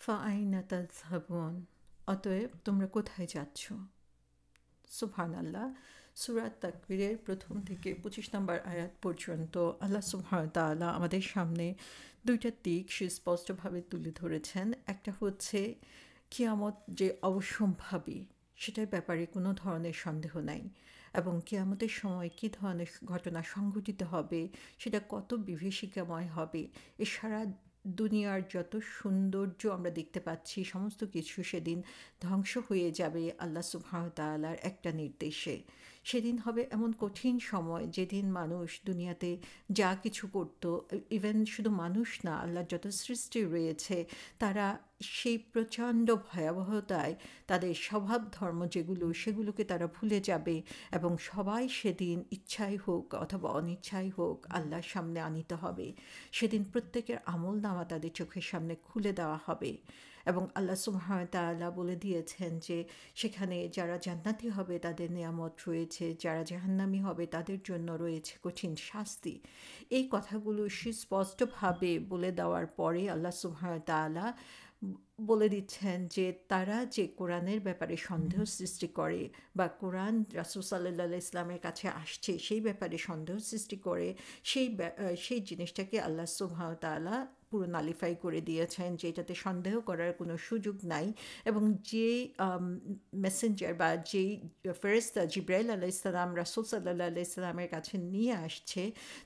ফাআইনা তাযহাবুন, অতএব তোমরা কোথায় যাচ্ছ? সুবহানাল্লাহ। সূরা তাকবীরের প্রথম থেকে 25 নম্বর আয়াত পর্যন্ত আল্লাহ সুবহানাহু ওয়া তাআলা আমাদের সামনে দুইটা দিক সুস্পষ্টভাবে তুলে ধরেছেন। একটা হচ্ছে কিয়ামত যে অবশ্যম্ভাবী, সেটার ব্যাপারে কোনো ধরনের সন্দেহ নাই, এবং কিয়ামতের সময় কী ধরনের ঘটনা সংঘটিত হবে, সেটা কত বিভীষিকাময় হবে। এ সারা দুনিয়ার যত সৌন্দর্য আমরা দেখতে পাচ্ছি, সমস্ত কিছু সেদিন ধ্বংস হয়ে যাবে আল্লাহ সুবহানাহু ওয়া তাআলার একটা নির্দেশে। সেদিন হবে এমন কঠিন সময়, যেদিন মানুষ দুনিয়াতে যা কিছু করত, ইভেন শুধু মানুষ না, আল্লাহর যত সৃষ্টি রয়েছে, তারা সেই প্রচণ্ড ভয়াবহতায় তাদের স্বভাব ধর্ম যেগুলো, সেগুলোকে তারা ভুলে যাবে, এবং সবাই সেদিন ইচ্ছাই হোক অথবা অনিচ্ছাই হোক আল্লাহর সামনে আনিত হবে। সেদিন প্রত্যেকের আমল নামা তাদের চোখের সামনে খুলে দেওয়া হবে, এবং আল্লাহ সুবহানাহু ওয়া তাআলা বলে দিয়েছেন যে সেখানে যারা জান্নাতি হবে তাদের নিয়ামত রয়েছে, যারা জাহান্নামী হবে তাদের জন্য রয়েছে কঠিন শাস্তি। এই কথাগুলো সুস্পষ্টভাবে বলে দেওয়ার পরে আল্লাহ সুবহানাহু ওয়া তাআলা বলে দিচ্ছেন যে তারা যে কোরআনের ব্যাপারে সন্দেহ সৃষ্টি করে, বা কোরআন রাসূল সাল্লাল্লাহু আলাইহি ইসলামের কাছে আসছে সেই ব্যাপারে সন্দেহ সৃষ্টি করে, সেই জিনিসটাকে আল্লাহ সুবহানাহু ওয়া তাআলা পুরো নালিফাই করে দিয়েছেন যে এটাতে সন্দেহ করার কোনো সুযোগ নাই। এবং যে মেসেঞ্জার বা যেই ফেরেশতা জিবরাইল আলাইহিস সালাম রাসূল সাল্লাল্লাহু আলাইহি সাল্লামের কাছে নিয়ে আসছে,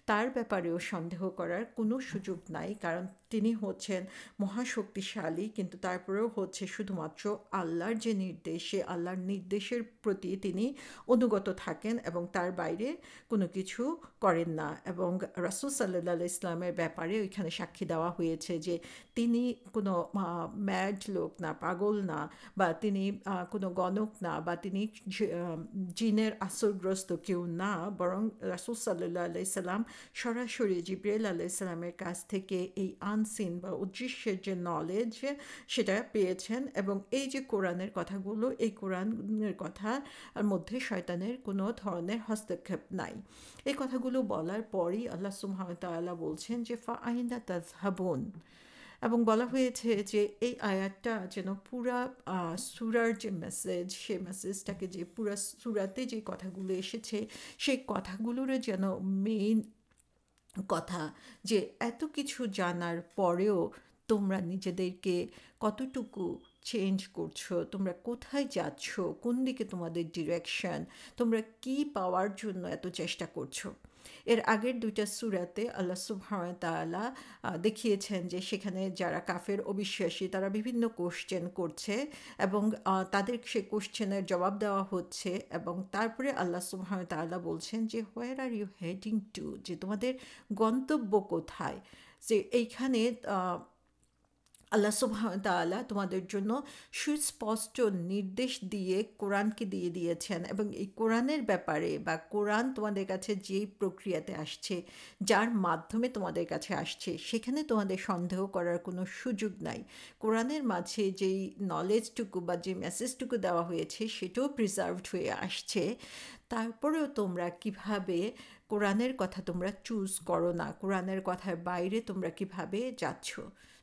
তার ব্যাপারেও সন্দেহ করার কোনো সুযোগ নাই, কারণ তিনি হচ্ছেন মহাশক্তিশালী। কিন্তু তারপরেও হচ্ছে শুধুমাত্র আল্লাহর যে নির্দেশ, সে আল্লাহর নির্দেশের প্রতি তিনি অনুগত থাকেন এবং তার বাইরে কোনো কিছু করেন না। এবং রাসূল সাল্লাল্লাহু আলাইহি ইসলামের ব্যাপারে ওইখানে সাক্ষী দেওয়া হয়েছে যে তিনি কোনো ম্যাড লোক না, পাগল না, বা তিনি কোনো গণক না, বা তিনি জিনের আসরগ্রস্ত কেউ না, বরং রাসূল সাল্লাল্লাহু আলাইহি সাল্লাম সরাসরি জিবরাইল আলাইহিস সালামের কাছ থেকে এই আনসিন বা অদৃশ্যের যে নলেজ, সেটা পেয়েছেন। এবং এই যে কোরআনের কথাগুলো, এই কোরআনের কথার মধ্যে শয়তানের কোনো ধরনের হস্তক্ষেপ নাই। এই কথাগুলো বলার পরই আল্লাহ সুবহানাহু ওয়া তাআলা বলছেন যে ফাআইনা তাযহাবুন, এবং বলা হয়েছে যে এই আয়াতটা যেন পুরা সূরার যে মেসেজ, সেই মেসেজটাকে, যে পুরা সূরাতে যে কথাগুলো এসেছে সেই কথাগুলোর যেন মেইন কথা, যে এত কিছু জানার পরেও তোমরা নিজেদেরকে কতটুকু চেঞ্জ করছো, তোমরা কোথায় যাচ্ছ, কোন দিকে তোমাদের ডিরেকশন, তোমরা কি পাওয়ার জন্য এত চেষ্টা করছো। এর আগের দুইটা সূরাতে আল্লাহ সুবহানাহু ওয়া তাআলা দেখিয়েছেন যে সেখানে যারা কাফের অবিশ্বাসী তারা বিভিন্ন কোশ্চেন করছে, এবং তাদের সে কোশ্চেনের জবাব দেওয়া হচ্ছে, এবং তারপরে আল্লাহ সুবহানাহু ওয়া তাআলা বলছেন যে হোয়ার আর ইউ হেডিং টু, যে তোমাদের গন্তব্য কোথায়। যে এইখানে আল্লাহ সুবহানাহু ওয়া তাআলা তোমাদের জন্য সুস্পষ্ট নির্দেশ দিয়ে কোরআনকে দিয়ে দিয়েছেন, এবং এই কোরআনের ব্যাপারে, বা কোরআন তোমাদের কাছে যেই প্রক্রিয়াতে আসছে, যার মাধ্যমে তোমাদের কাছে আসছে, সেখানে তোমাদের সন্দেহ করার কোনো সুযোগ নাই। কোরআনের মাঝে যেই নলেজটুকু বা যে মেসেজটুকু দেওয়া হয়েছে সেটাও প্রিজার্ভড হয়ে আসছে। তারপরেও তোমরা কিভাবে কোরআনের কথা তোমরা চুজ করো না, কোরআনের কথার বাইরে তোমরা কিভাবে যাচ্ছ।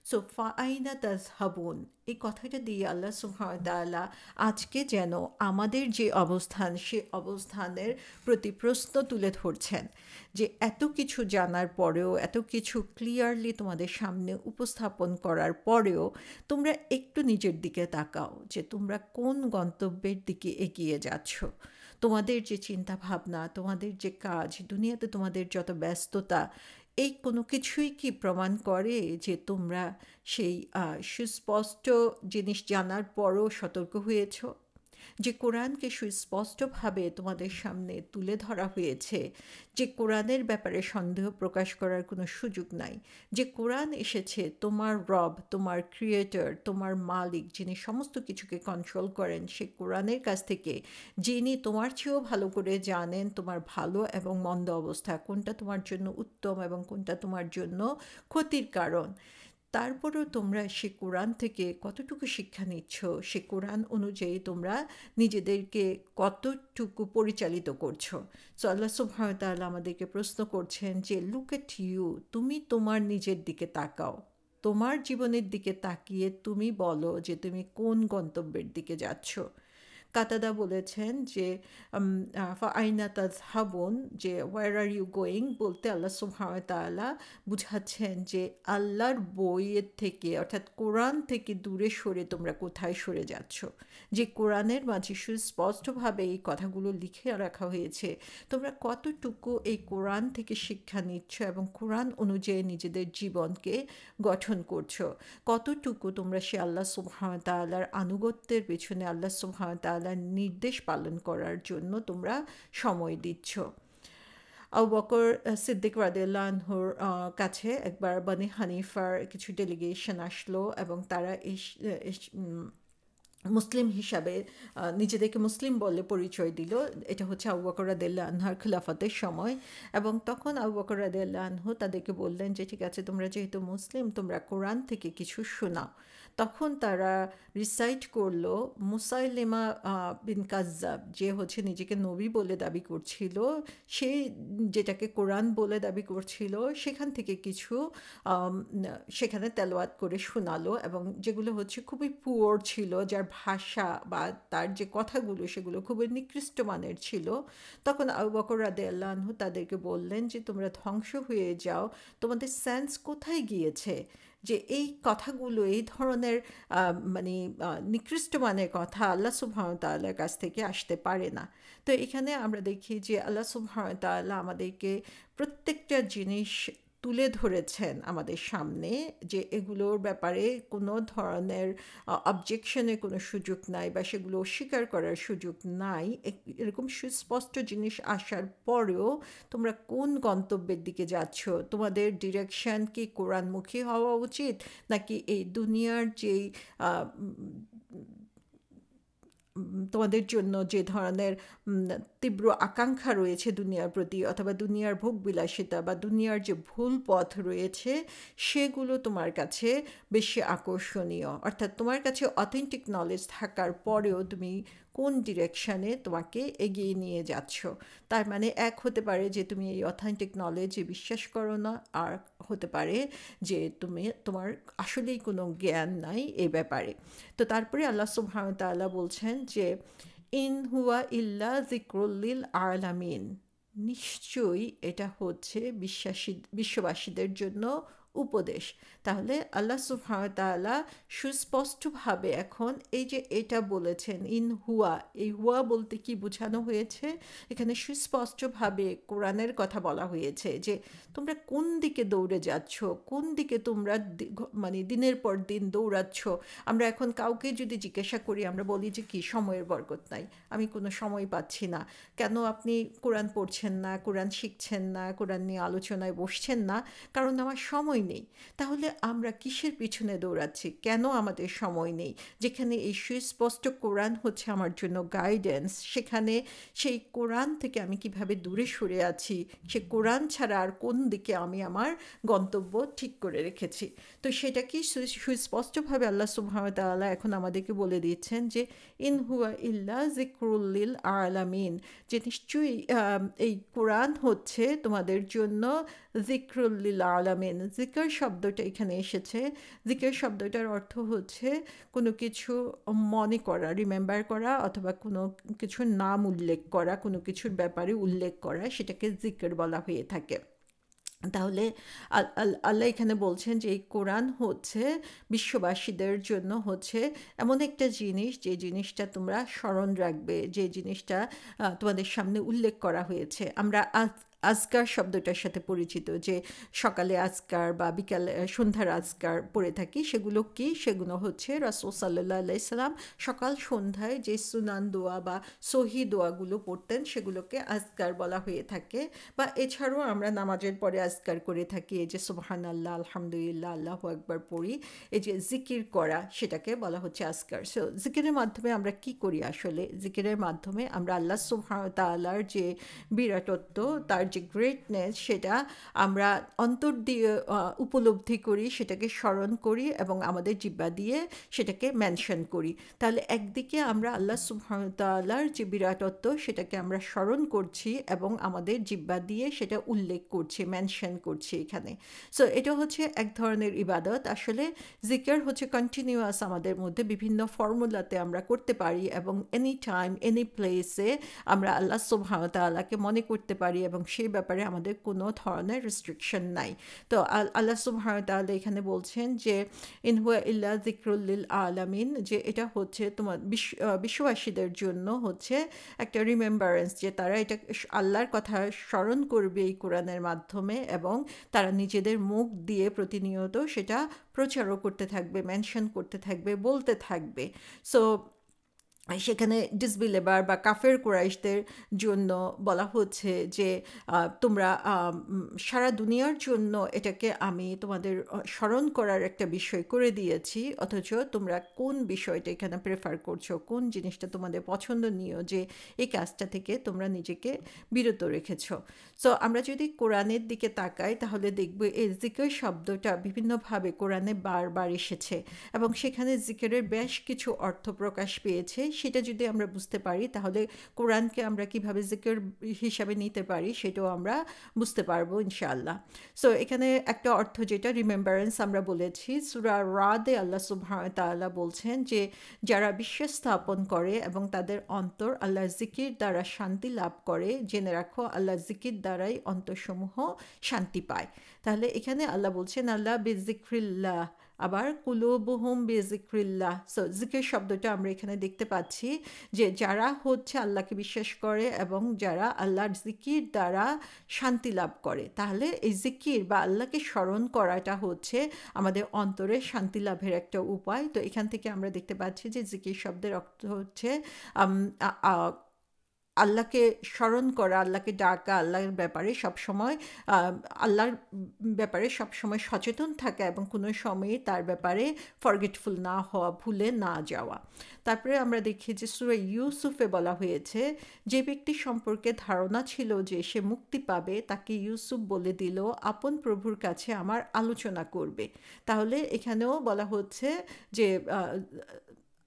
সো ফাআইনা তাযহাবুন, এই কথাটা দিয়ে আল্লাহ সুবহানাহু ওয়া তাআলা আজকে যেন আমাদের যে অবস্থান, সে অবস্থানের প্রতি প্রশ্ন তুলে ধরছেন, যে এত কিছু জানার পরেও, এত কিছু ক্লিয়ারলি তোমাদের সামনে উপস্থাপন করার পরেও তোমরা একটু নিজের দিকে তাকাও, যে তোমরা কোন গন্তব্যের দিকে এগিয়ে যাচ্ছ। তোমাদের যে চিন্তা ভাবনা, তোমাদের যে কাজ, দুনিয়াতে তোমাদের যত ব্যস্ততা, এই কোনো কিছুই কি প্রমাণ করে যে তোমরা সেই সুস্পষ্ট জিনিস জানার পরও সতর্ক হয়েছ? যে কোরআনকে সুস্পষ্টভাবে তোমাদের সামনে তুলে ধরা হয়েছে, যে কোরআনের ব্যাপারে সন্দেহ প্রকাশ করার কোনো সুযোগ নাই, যে কোরআন এসেছে তোমার রব, তোমার ক্রিয়েটর, তোমার মালিক, যিনি সমস্ত কিছুকে কন্ট্রোল করেন, সে কোরআনের কাছ থেকে, যিনি তোমার চেয়েও ভালো করে জানেন তোমার ভালো এবং মন্দ অবস্থা, কোনটা তোমার জন্য উত্তম এবং কোনটা তোমার জন্য ক্ষতির কারণ। তারপরেও তোমরা সে কোরআন থেকে কতটুকু শিক্ষা নিচ্ছ, সে কোরআন অনুযায়ী তোমরা নিজেদেরকে কতটুকু পরিচালিত করছো। সো আল্লাহ সুবহানাহু ওয়া তাআলা আমাদেরকে প্রশ্ন করছেন যে লুক এট ইউ, তুমি তোমার নিজের দিকে তাকাও, তোমার জীবনের দিকে তাকিয়ে তুমি বলো যে তুমি কোন গন্তব্যের দিকে যাচ্ছ। কাতাদা বলেছেন যে আইনা তাজহাবুন, যে ওয়ার আর ইউ গোয়িং বলতে আল্লাহ সুবহানাহু ওয়া তাআলা বুঝাচ্ছেন যে আল্লাহর বইয়ের থেকে অর্থাৎ কোরআন থেকে দূরে সরে তোমরা কোথায় সরে যাচ্ছ। যে কোরআনের মাঝে সুস্পষ্টভাবে এই কথাগুলো লিখে রাখা হয়েছে, তোমরা কতটুকু এই কোরআন থেকে শিক্ষা নিচ্ছ এবং কোরআন অনুযায়ী নিজেদের জীবনকে গঠন করছো, কতটুকু তোমরা সে আল্লাহ সুবহানাহু ওয়া তাআলার আনুগত্যের পেছনে আল্লাহ সুবহানাহু ওয়া তাআলার নির্দেশ পালন করার জন্য তোমরা সময় দিচ্ছ। আবু বকর সিদ্দিক রাদিয়াল্লাহু আনহুর কাছে একবার বনি হানিফার কিছু ডেলিগেশন আসলো এবং তারা মুসলিম হিসাবে নিজেদেরকে মুসলিম বলে পরিচয় দিল। এটা হচ্ছে আবু বকর রাদিয়াল্লাহু আনহুর খিলাফতের সময়, এবং তখন আবু বকর রাদিয়াল্লাহু আনহু তাদেরকে বললেন যে ঠিক আছে, তোমরা যেহেতু মুসলিম তোমরা কোরআন থেকে কিছু শোনাও। তখন তারা রিসাইট করলো মুসাইলিমা বিন কাজ্জাব, যে হচ্ছে নিজেকে নবী বলে দাবি করছিল, সে যেটাকে কোরআন বলে দাবি করছিল সেখান থেকে কিছু সেখানে তেলাওয়াত করে শোনালো, এবং যেগুলো হচ্ছে খুবই পুয়ার ছিল, যার ভাষা বা তার যে কথাগুলো সেগুলো খুবই নিকৃষ্ট মানের ছিল। তখন আবু বকর রাদিয়াল্লাহু আনহু তাদেরকে বললেন যে তোমরা ধ্বংস হয়ে যাও, তোমাদের সেন্স কোথায় গিয়েছে যে এই কথাগুলো এই ধরনের মানে নিকৃষ্ট মানের কথা আল্লাহ সুবহানাহু ওয়া তাআলার কাছ থেকে আসতে পারে না। তো এখানে আমরা দেখি যে আল্লাহ সুবহানাহু ওয়া তাআলা আমাদেরকে প্রত্যেকটা জিনিস তুলে ধরেছেন আমাদের সামনে, যে এগুলোর ব্যাপারে কোনো ধরনের অবজেকশনের কোনো সুযোগ নাই বা সেগুলো অস্বীকার করার সুযোগ নাই। এরকম সুস্পষ্ট জিনিস আসার পরেও তোমরা কোন গন্তব্যের দিকে যাচ্ছ, তোমাদের ডিরেকশন কি কোরআনমুখী হওয়া উচিত নাকি এই দুনিয়ার যেই তোমাদের জন্য যে ধরনের তীব্র আকাঙ্ক্ষা রয়েছে দুনিয়ার প্রতি, অথবা দুনিয়ার ভোগবিলাসিতা বা দুনিয়ার যে ভুল পথ রয়েছে সেগুলো তোমার কাছে বেশি আকর্ষণীয়। অর্থাৎ তোমার কাছে অথেন্টিক নলেজ থাকার পরেও তুমি কোন ডিরেকশানে তোমাকে এগিয়ে নিয়ে যাচ্ছ। তার মানে এক হতে পারে যে তুমি এই অথেন্টিক নলেজে বিশ্বাস করো না, আর হতে পারে যে তোমার আসলেই কোনো জ্ঞান নাই এ ব্যাপারে। তো তারপরে আল্লাহ সুবহানাহু ওয়া তাআলা বলছেন যে ইন হুয়া ইল্লা যিকরুল লিল আলামিন, নিশ্চয়ই এটা হচ্ছে বিশ্ববাসীদের জন্য উপদেশ। তাহলে আল্লাহ সুবহানাহু ওয়া তাআলা সুস্পষ্টভাবে এখন এই যে এটা বলেছেন ইন হুয়া, এই হুয়া বলতে কি বোঝানো হয়েছে, এখানে সুস্পষ্টভাবে কোরআনের কথা বলা হয়েছে যে তোমরা কোন দিকে দৌড়ে যাচ্ছ, কোন দিকে তোমরা মানে দিনের পর দিন দৌড়াচ্ছ। আমরা এখন কাউকে যদি জিজ্ঞাসা করি আমরা বলি যে কি সময়ের বরকত নাই, আমি কোনো সময় পাচ্ছি না। কেন আপনি কোরআন পড়ছেন না, কোরআন শিখছেন না, কোরআন নিয়ে আলোচনায় বসছেন না? কারণ আমার সময় নেই। তাহলে আমরা কিসের পিছনে দৌড়াচ্ছি, কেন আমাদের সময় নেই? যেখানে এই সুস্পষ্ট কোরআন হচ্ছে আমার জন্য গাইডেন্স, সেখানে সেই কোরআন থেকে আমি কিভাবে দূরে সরে আছি, সে কোরআন ছাড়া আর কোন দিকে আমি আমার গন্তব্য ঠিক করে রেখেছি। তো সেটা কি সুস্পষ্টভাবে আল্লাহ সুবহানাহু ওয়া তাআলা এখন আমাদেরকে বলে দিচ্ছেন যে ইন হুয়া ইল্লা যিকরুল লিল আলামিন, যে নিশ্চয়ই এই কোরআন হচ্ছে তোমাদের জন্য যিকরুল লিল আলামিন। জিকর শব্দটা এখানে এসেছে, জিকর শব্দটার অর্থ হচ্ছে কোনো কিছু মনে করা, রিমেম্বার করা, অথবা কোনো কিছুর নাম উল্লেখ করা, কোনো কিছুর ব্যাপারে উল্লেখ করা, সেটাকে জিকর বলা হয়ে থাকে। তাহলে আল্লাহ এখানে বলছেন যে এই কোরআন হচ্ছে বিশ্ববাসীদের জন্য হচ্ছে এমন একটা জিনিস, যে জিনিসটা তোমরা স্মরণ রাখবে, যে জিনিসটা তোমাদের সামনে উল্লেখ করা হয়েছে। আমরা আজকার শব্দটার সাথে পরিচিত, যে সকালে আজকার বা বিকালে সন্ধ্যার আজকার পড়ে থাকি, সেগুলো কি? সেগুলো হচ্ছে রাসূল সাল্লাল্লাহু আলাইহি সাল্লাম সকাল সন্ধ্যায় যে সুনান দোয়া বা সহি দোয়াগুলো পড়তেন সেগুলোকে আজকার বলা হয়ে থাকে। বা এছাড়াও আমরা নামাজের পরে আজকার করে থাকি, এই যে সুবহানাল্লাহ, আলহামদুলিল্লাহ, আল্লাহু আকবার পড়ি, এই যে জিকির করা, সেটাকে বলা হচ্ছে আজকার। সো জিকিরের মাধ্যমে আমরা কি করি? আসলে জিকিরের মাধ্যমে আমরা আল্লাহ সুবহানাহু ওয়া তাআলার যে বিরাটত্ব, তার যে গ্রেটনেস সেটা আমরা অন্তর দিয়ে উপলব্ধি করি, সেটাকে স্মরণ করি এবং আমাদের জিহ্বা দিয়ে সেটাকে মেনশন করি। তাহলে একদিকে আমরা আল্লাহ সুবহানাহু ওয়া তাআলার যে বিরাটত্ব সেটাকে আমরা স্মরণ করছি এবং আমাদের জিহ্বা দিয়ে সেটা উল্লেখ করছি, মেনশন করছি এখানে। সো এটা হচ্ছে এক ধরনের ইবাদত। আসলে জিকির হচ্ছে কন্টিনিউয়াস, আমাদের মধ্যে বিভিন্ন ফর্মুলাতে আমরা করতে পারি এবং এনি টাইম এনি প্লেসে আমরা আল্লাহ সুবহানাহু ওয়া তাআলাকে মনে করতে পারি এবং সেই ব্যাপারে আমাদের কোনো ধরনের রেস্ট্রিকশন নাই। তো আল্লাহ সুবহানাহু ওয়া তাআলা এখানে বলছেন যে ইন হুয়া ইল্লা যিকরুল লিল আলামিন, যে এটা হচ্ছে তোমার বিশ্ববাসীদের জন্য হচ্ছে একটা রিমেম্বারেন্স, যে তারা এটা আল্লাহর কথা স্মরণ করবে এই কোরআনের মাধ্যমে এবং তারা নিজেদের মুখ দিয়ে প্রতিনিয়ত সেটা প্রচারও করতে থাকবে, মেনশন করতে থাকবে, বলতে থাকবে। সো সেখানে ডিসবিলিভার বা কাফের কুরাইশদের জন্য বলা হচ্ছে যে তোমরা সারা দুনিয়ার জন্য এটাকে আমি তোমাদের স্মরণ করার একটা বিষয় করে দিয়েছি, অথচ তোমরা কোন বিষয়টা এখানে প্রেফার করছো, কোন জিনিসটা তোমাদের পছন্দনীয় যে এই কাজটা থেকে তোমরা নিজেকে বিরত রেখেছো। সো আমরা যদি কোরআনের দিকে তাকাই তাহলে দেখব এই জিকির শব্দটা বিভিন্নভাবে কোরআনে বারবার এসেছে এবং সেখানে জিকিরের বেশ কিছু অর্থ প্রকাশ পেয়েছে। সেটা যদি আমরা বুঝতে পারি তাহলে কোরআনকে আমরা কিভাবে জিকির হিসাবে নিতে পারি সেটাও আমরা বুঝতে পারবো ইনশাআল্লাহ। সো এখানে একটা অর্থ যেটা রিমেম্বারেন্স আমরা বলেছি, সূরা রাদে আল্লাহ সুবহানাহু ওয়া তাআলা বলছেন যে যারা বিশ্বাস স্থাপন করে এবং তাদের অন্তর আল্লাহর জিকির দ্বারা শান্তি লাভ করে, জেনে রাখো আল্লাহর জিকির দ্বারাই অন্তরসমূহ শান্তি পায়। তাহলে এখানে আল্লাহ বলছেন আল্লাহ বিযিকরিল্লাহ, আবার কুলুবুহুম বিযিকরিল্লাহ। সো জিকির শব্দটা আমরা এখানে দেখতে পাচ্ছি যে যারা হচ্ছে আল্লাহকে বিশ্বাস করে এবং যারা আল্লাহর জিকির দ্বারা শান্তি লাভ করে, তাহলে এই জিকির বা আল্লাহকে স্মরণ করাটা হচ্ছে আমাদের অন্তরে শান্তি লাভের একটা উপায়। তো এখান থেকে আমরা দেখতে পাচ্ছি যে জিকির শব্দের অর্থ হচ্ছে আল্লাহকে স্মরণ করা, আল্লাহকে ডাকা, আল্লাহর ব্যাপারে সবসময় আল্লাহর ব্যাপারে সবসময় সচেতন থাকা এবং কোনো সময়ে তার ব্যাপারে ফরগেটফুল না হওয়া, ভুলে না যাওয়া। তারপরে আমরা দেখি যে সূরা ইউসুফে বলা হয়েছে যে ব্যক্তি সম্পর্কে ধারণা ছিল যে সে মুক্তি পাবে তাকে ইউসুফ বলে দিল আপন প্রভুর কাছে আমার আলোচনা করবে। তাহলে এখানেও বলা হচ্ছে যে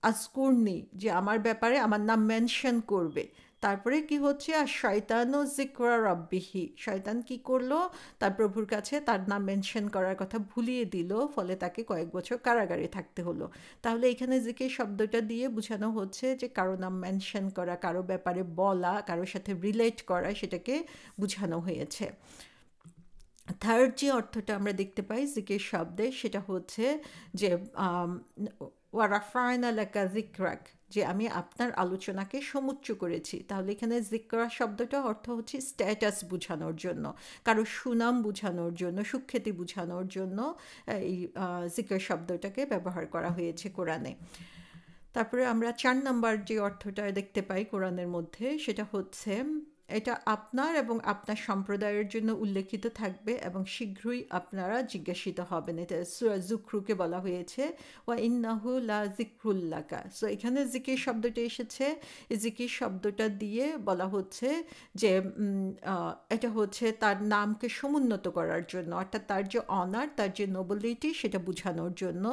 আজকুরনি, যে আমার ব্যাপারে আমার নাম মেনশন করবে। তারপরে কি হচ্ছে, আর শয়তানও যিকরা রাব্বিহি, শয়তান কি করলো, তার প্রভুর কাছে তার নাম মেনশন করার কথা ভুলিয়ে দিল, ফলে তাকে কয়েক বছর কারাগারে থাকতে হলো। তাহলে এখানে জিকির শব্দটা দিয়ে বোঝানো হচ্ছে যে কারো নাম মেনশন করা, কারো ব্যাপারে বলা, কারোর সাথে রিলেট করা, সেটাকে বোঝানো হয়েছে। থার্ড যে অর্থটা আমরা দেখতে পাই জিকির শব্দে সেটা হচ্ছে যে ওয়ারাফায়না লাকা যিকরাক, যে আমি আপনার আলোচনাকে সমুচ্চ করেছি। তাহলে এখানে যিকরা শব্দটা অর্থ হচ্ছে স্ট্যাটাস বোঝানোর জন্য, কারো সুনাম বোঝানোর জন্য, সুখ্যাতি বোঝানোর জন্য এই যিকর শব্দটাকে ব্যবহার করা হয়েছে কোরআনে। তারপরে আমরা 4 নাম্বার যে অর্থটা দেখতে পাই কোরআনের মধ্যে সেটা হচ্ছে এটা আপনার এবং আপনার সম্প্রদায়ের জন্য উল্লেখিত থাকবে এবং শীঘ্রই আপনারা জিজ্ঞাসিত হবেন। এটা সূরা যুখরুকে বলা হয়েছে ওয়া ইন্নাহু লা যিকরুল লাকা। সো এখানে জিকির শব্দটা এসেছে, এই জিকির শব্দটা দিয়ে বলা হচ্ছে যে এটা হচ্ছে তার নামকে সমুন্নত করার জন্য, অর্থাৎ তার যে অনার, তার যে নোবেলিটি সেটা বোঝানোর জন্য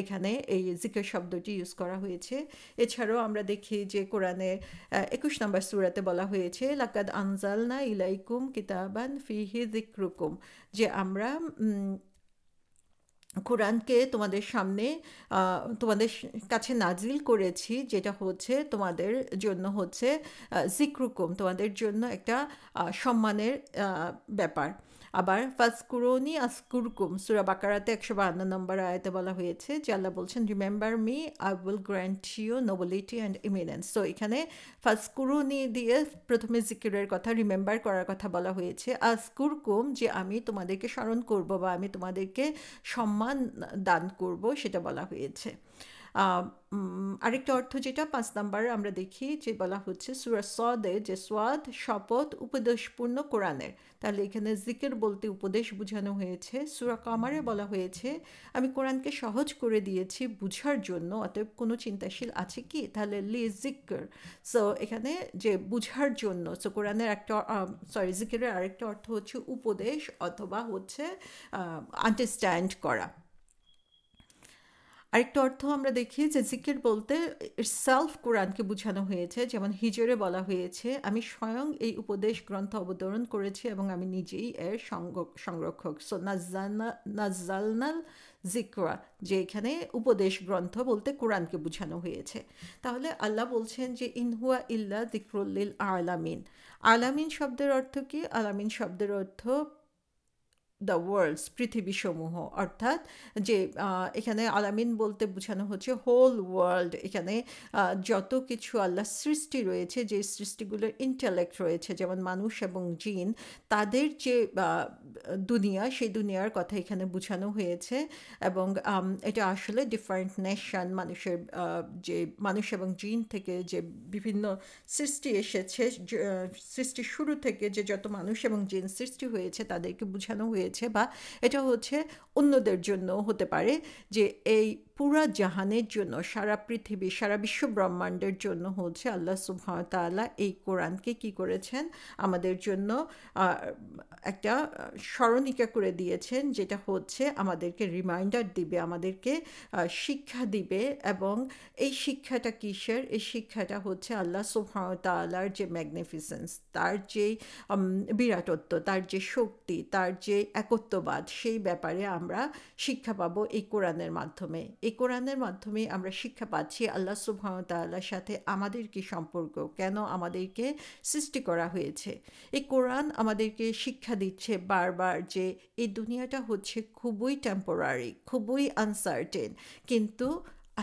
এখানে এই জিকির শব্দটি ইউজ করা হয়েছে। এছাড়াও আমরা দেখি যে কোরআনে 21 নম্বর সূরাতে বলা হয়েছে লাকাদ আনজালনা ইলাইকুম কিতাবান ফিহি যিকরুকুম, যে আমরা কোরআনকে তোমাদের সামনে তোমাদের কাছে নাজিল করেছি, যেটা হচ্ছে তোমাদের জন্য হচ্ছে যিকরুকুম, তোমাদের জন্য একটা সম্মানের ব্যাপার। আবার ফাজকুরুনি আজকুরকুম, সূরা বাকারাতে 152 নম্বর আয়াতে বলা হয়েছে যে আল্লাহ বলছেন remember me I will grant you nobility and eminence. So এখানে ফাজকুরুনি দিয়ে প্রথমে জিকিরের কথা, রিমেম্বার করার কথা বলা হয়েছে। আজকুরকুম, যে আমি তোমাদেরকে স্মরণ করব বা আমি তোমাদেরকে সম্মান দান করব, সেটা বলা হয়েছে। আরেকটা অর্থ যেটা ৫ নাম্বার আমরা দেখি যে বলা হচ্ছে সূরা সদে যে সোয়াদ শপথ উপদেশপূর্ণ কোরআনের। তাহলে এখানে জিকির বলতে উপদেশ বোঝানো হয়েছে। সূরা কামারে বলা হয়েছে আমি কোরআনকে সহজ করে দিয়েছি বুঝার জন্য, অতএব কোনো চিন্তাশীল আছে কি? তাহলে লি জিক্র, সো এখানে যে বুঝার জন্য, সো কোরআনের একটা জিকিরের আরেকটা অর্থ হচ্ছে উপদেশ অথবা হচ্ছে আন্ডারস্ট্যান্ড করা। আরেকটা অর্থ আমরা দেখি যে জিকির বলতে সেলফ কোরআনকে বোঝানো হয়েছে, যেমন হিজরে বলা হয়েছে আমি স্বয়ং এই উপদেশ গ্রন্থ অবতরণ করেছি এবং আমি নিজেই এর সংরক্ষক। সো নাজ্জালনাল জিকরা, যে এখানে উপদেশ গ্রন্থ বলতে কোরআনকে বোঝানো হয়েছে। তাহলে আল্লাহ বলছেন যে ইনহুয়া ইল্লা যিকরুল লিল আলামিন। আলামিন শব্দের অর্থ কি? আলামিন শব্দের অর্থ দ্য ওয়ার্ল্ডস, পৃথিবীসমূহ, অর্থাৎ যে এখানে আলামিন বলতে বোঝানো হচ্ছে হোল ওয়ার্ল্ড। এখানে যত কিছু আল্লাহ সৃষ্টি রয়েছে, যে সৃষ্টিগুলোর ইন্টেলেক্ট রয়েছে, যেমন মানুষ এবং জিন, তাদের যে দুনিয়া, সেই দুনিয়ার কথা এখানে বোঝানো হয়েছে। এবং এটা আসলে ডিফারেন্ট নেশন, মানুষের যে মানুষ এবং জিন থেকে যে বিভিন্ন সৃষ্টি এসেছে, সৃষ্টির শুরু থেকে যে যত মানুষ এবং জিন সৃষ্টি হয়েছে তাদেরকে বোঝানো হয়েছে। বা এটা হচ্ছে অন্যদের জন্য হতে পারে, যে এই পুরা জাহানের জন্য, সারা পৃথিবী, সারা বিশ্ব ব্রহ্মাণ্ডের জন্য হচ্ছে আল্লাহ সুবহানাহু ওয়া তাআলা এই কোরআনকে কি করেছেন, আমাদের জন্য একটা স্মরণিকা করে দিয়েছেন, যেটা হচ্ছে আমাদেরকে রিমাইন্ডার দিবে, আমাদেরকে শিক্ষা দিবে। এবং এই শিক্ষাটা কিসের? এই শিক্ষাটা হচ্ছে আল্লাহ সুবহানাহু ওয়া তাআলার যে ম্যাগনিফিসেন্স, তার যে বিরাটত্ব, তার যে শক্তি, তার যে একত্ববাদ, সেই ব্যাপারে আমরা শিক্ষা পাবো এই কোরআনের মাধ্যমে। এই কোরআনের মাধ্যমে আমরা শিক্ষা পাচ্ছি আল্লাহ সুবহানাহু ওয়া তাআলার সাথে আমাদের কি সম্পর্ক, কেন আমাদেরকে সৃষ্টি করা হয়েছে। এই কোরআন আমাদেরকে শিক্ষা দিচ্ছে বারবার যে এই দুনিয়াটা হচ্ছে খুবই টেম্পোরারি, খুবই আনসার্টেন, কিন্তু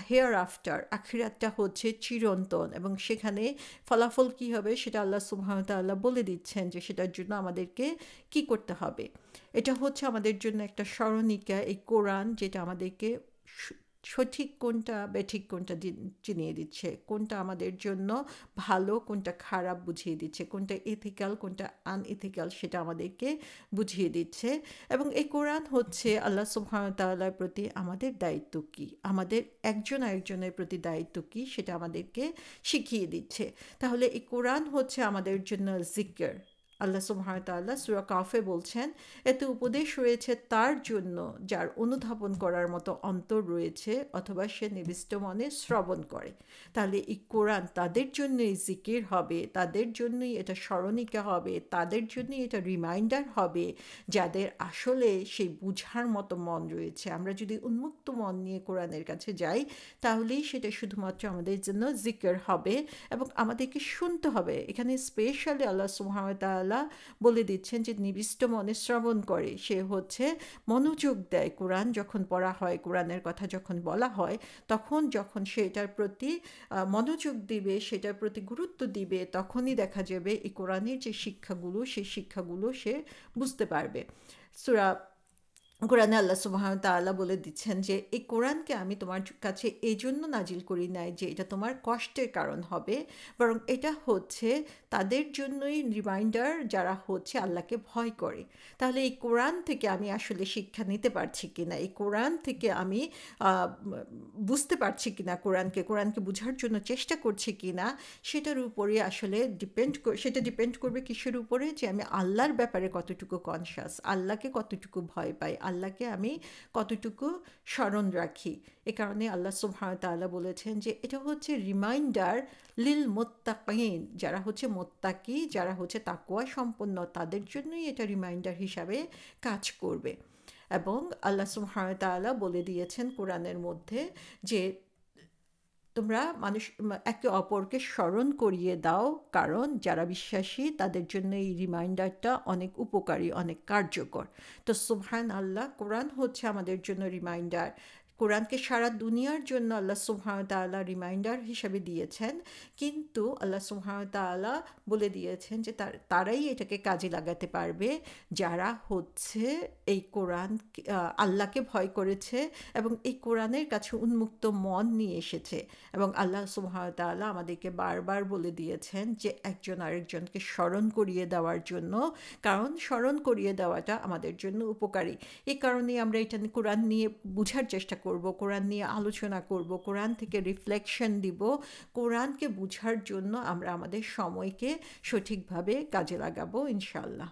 হেয়ার আফটার, আখিরাতটা হচ্ছে চিরন্তন, এবং সেখানে ফলাফল কী হবে সেটা আল্লাহ সুবহানাহু ওয়া তাআলা বলে দিচ্ছেন যে সেটার জন্য আমাদেরকে কি করতে হবে। এটা হচ্ছে আমাদের জন্য একটা স্মরণিকা, এই কোরআন, যেটা আমাদেরকে সঠিক কোনটা বেঠিক কোনটা চিনিয়ে দিচ্ছে, কোনটা আমাদের জন্য ভালো কোনটা খারাপ বুঝিয়ে দিচ্ছে, কোনটা এথিক্যাল কোনটা আনএথিক্যাল সেটা আমাদেরকে বুঝিয়ে দিচ্ছে। এবং এই কোরআন হচ্ছে আল্লাহ সুবহানাহু ওয়া তাআলার প্রতি আমাদের দায়িত্ব কী, আমাদের একজন আরেকজনের প্রতি দায়িত্ব কী, সেটা আমাদেরকে শিখিয়ে দিচ্ছে। তাহলে এই কোরআন হচ্ছে আমাদের জন্য জিকির। আল্লাহ সুবহানাহু ওয়া তাআলা সূরা কাফে বলছেন এতে উপদেশ রয়েছে তার জন্য যার অনুধাবন করার মতো অন্তর রয়েছে অথবা সে নিবিষ্ট মনে শ্রবণ করে। তাহলে এই কোরআন তাদের জন্যই জিকির হবে, তাদের জন্যই এটা স্মরণিকা হবে, তাদের জন্যই এটা রিমাইন্ডার হবে যাদের আসলে সেই বুঝার মতো মন রয়েছে। আমরা যদি উন্মুক্ত মন নিয়ে কোরআনের কাছে যাই তাহলেই সেটা শুধুমাত্র আমাদের জন্য জিকির হবে এবং আমাদেরকে শুনতে হবে। এখানে স্পেশালি আল্লাহ সুবহানাহু ওয়া তাআলা বলে দিচ্ছেন যে নিবিষ্ট মনে শ্রবণ করে, সে হচ্ছে মনোযোগ দেয়। কোরআন যখন পড়া হয়, কোরআনের কথা যখন বলা হয়, তখন যখন সে এটার প্রতি মনোযোগ দিবে, সেটার প্রতি গুরুত্ব দিবে, তখনই দেখা যাবে এই কোরআনের যে শিক্ষাগুলো, সেই শিক্ষাগুলো সে বুঝতে পারবে। সূরা কোরআনে আল্লাহ সুবহানাহু ওয়া তাআলা বলে দিচ্ছেন যে এই কোরআনকে আমি তোমার কাছে এই জন্য নাজিল করি নাই যে এটা তোমার কষ্টের কারণ হবে, বরং এটা হচ্ছে তাদের জন্যই রিমাইন্ডার যারা হচ্ছে আল্লাহকে ভয় করে। তাহলে এই কোরআন থেকে আমি আসলে শিক্ষা নিতে পারছি কিনা, এই কোরআন থেকে আমি বুঝতে পারছি কিনা, কোরআনকে বোঝার জন্য চেষ্টা করছি কিনা, সেটার উপরে আসলে সেটা ডিপেন্ড করবে কিসের উপরে, যে আমি আল্লাহর ব্যাপারে কতটুকু কনশাস, আল্লাহকে কতটুকু ভয় পাই, আল্লাহকে আমি কতটুকু স্মরণ রাখি। এ কারণে আল্লাহ সুবহানাহু ওয়া তাআলা বলেছেন যে এটা হচ্ছে রিমাইন্ডার লিল মুত্তাকিন, যারা হচ্ছে মুত্তাকি, যারা হচ্ছে তাকওয়া সম্পন্ন, তাদের জন্যই এটা রিমাইন্ডার হিসাবে কাজ করবে। এবং আল্লাহ সুবহানাহু ওয়া তাআলা বলে দিয়েছেন কোরআনের মধ্যে যে তোমরা মানুষ একে অপরকে স্মরণ করিয়ে দাও, কারণ যারা বিশ্বাসী তাদের জন্য এই রিমাইন্ডারটা অনেক উপকারী, অনেক কার্যকর। তো সুবহান আল্লাহ, কোরআন হচ্ছে আমাদের জন্য রিমাইন্ডার। কোরআনকে সারা দুনিয়ার জন্য আল্লাহ সুবহানাহু ওয়া তাআলা রিমাইন্ডার হিসেবে দিয়েছেন, কিন্তু আল্লাহ সুবহানাহু ওয়া তাআলা বলে দিয়েছেন যে তারাই এটাকে কাজে লাগাতে পারবে যারা হচ্ছে এই কোরআন আল্লাহকে ভয় করেছে এবং এই কোরআনের কাছে উন্মুক্ত মন নিয়ে এসেছে। এবং আল্লাহ সুবহানাহু ওয়া তাআলা আমাদেরকে বারবার বলে দিয়েছেন যে একজন আরেকজনকে স্মরণ করিয়ে দেওয়ার জন্য, কারণ স্মরণ করিয়ে দেওয়াটা আমাদের জন্য উপকারী। এই কারণেই আমরা এটা কোরআন নিয়ে বোঝার চেষ্টা করব, কোরআন নিয়ে আলোচনা করব, কোরআন থেকে রিফ্লেকশন দিব। কোরআনকে বোঝার জন্য আমরা আমাদের সময়কে সঠিকভাবে কাজে লাগাবো ইনশাআল্লাহ।